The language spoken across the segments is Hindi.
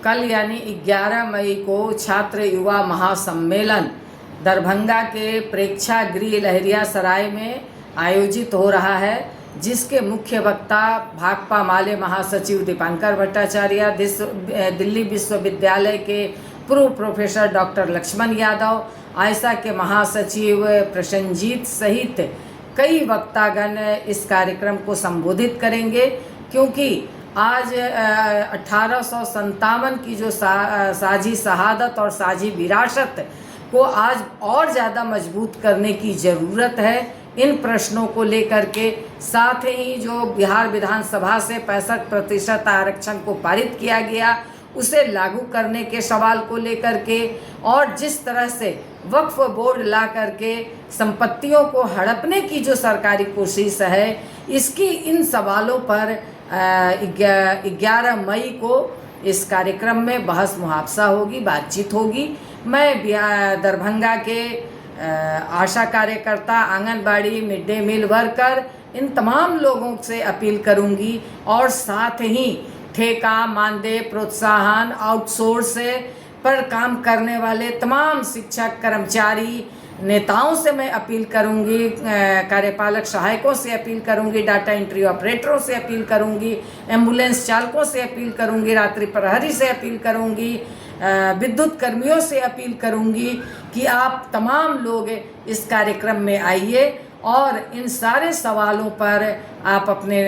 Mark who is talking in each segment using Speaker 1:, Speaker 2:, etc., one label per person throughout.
Speaker 1: कल यानी 11 मई को छात्र युवा महासम्मेलन दरभंगा के प्रेक्षागृह लहरियासराय में आयोजित हो रहा है, जिसके मुख्य वक्ता भाकपा माले महासचिव दीपांकर भट्टाचार्य, दिल्ली विश्वविद्यालय के पूर्व प्रोफेसर डॉक्टर लक्ष्मण यादव, आयसा के महासचिव प्रसन्नजीत सहित कई वक्तागण इस कार्यक्रम को संबोधित करेंगे। क्योंकि आज 1857 की जो साझी शहादत और साझी विरासत को आज और ज़्यादा मजबूत करने की ज़रूरत है। इन प्रश्नों को लेकर के साथ ही जो बिहार विधानसभा से 65% आरक्षण को पारित किया गया, उसे लागू करने के सवाल को लेकर के, और जिस तरह से वक्फ बोर्ड ला करके संपत्तियों को हड़पने की जो सरकारी कोशिश है, इसकी इन सवालों पर 11 मई को इस कार्यक्रम में बहस मुहावसा होगी, बातचीत होगी। मैं दरभंगा के आशा कार्यकर्ता, anganwadi, mid day meal worker, इन तमाम लोगों से अपील करूंगी, और साथ ही ठेका, मानदेय, प्रोत्साहन, आउटसोर्स पर काम करने वाले तमाम शिक्षक, कर्मचारी, नेताओं से मैं अपील करूंगी, कार्यपालक सहायकों से अपील करूंगी, डाटा एंट्री ऑपरेटरों से अपील करूंगी, एम्बुलेंस चालकों से अपील करूंगी, रात्रि प्रहरी से अपील करूंगी, विद्युत कर्मियों से अपील करूंगी कि आप तमाम लोग इस कार्यक्रम में आइए और इन सारे सवालों पर आप अपने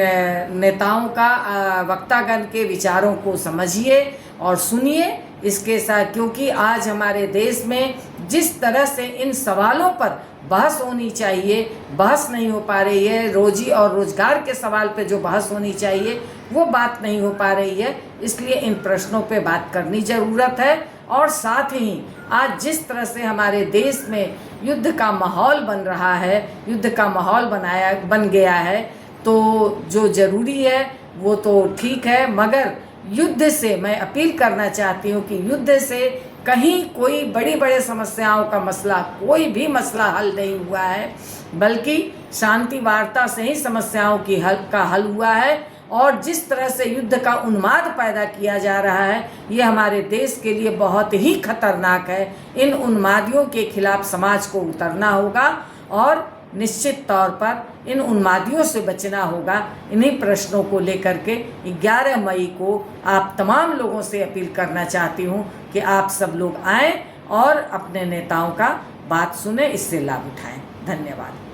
Speaker 1: नेताओं का, वक्तागण के विचारों को समझिए और सुनिए। इसके साथ क्योंकि आज हमारे देश में जिस तरह से इन सवालों पर बहस होनी चाहिए, बहस नहीं हो पा रही है। रोजी और रोजगार के सवाल पे जो बहस होनी चाहिए वो बात नहीं हो पा रही है, इसलिए इन प्रश्नों पे बात करनी ज़रूरत है। और साथ ही आज जिस तरह से हमारे देश में युद्ध का माहौल बन रहा है, युद्ध का माहौल बन गया है, तो जो ज़रूरी है वो तो ठीक है, मगर युद्ध से मैं अपील करना चाहती हूँ कि युद्ध से कहीं कोई बड़ी समस्याओं का मसला, कोई भी मसला हल नहीं हुआ है, बल्कि शांति वार्ता से ही समस्याओं की हल हुआ है। और जिस तरह से युद्ध का उन्माद पैदा किया जा रहा है, ये हमारे देश के लिए बहुत ही खतरनाक है। इन उन्मादियों के खिलाफ समाज को उतरना होगा और निश्चित तौर पर इन उन्मादियों से बचना होगा। इन्हीं प्रश्नों को लेकर के 11 मई को आप तमाम लोगों से अपील करना चाहती हूँ कि आप सब लोग आएँ और अपने नेताओं का बात सुने, इससे लाभ उठाएं। धन्यवाद।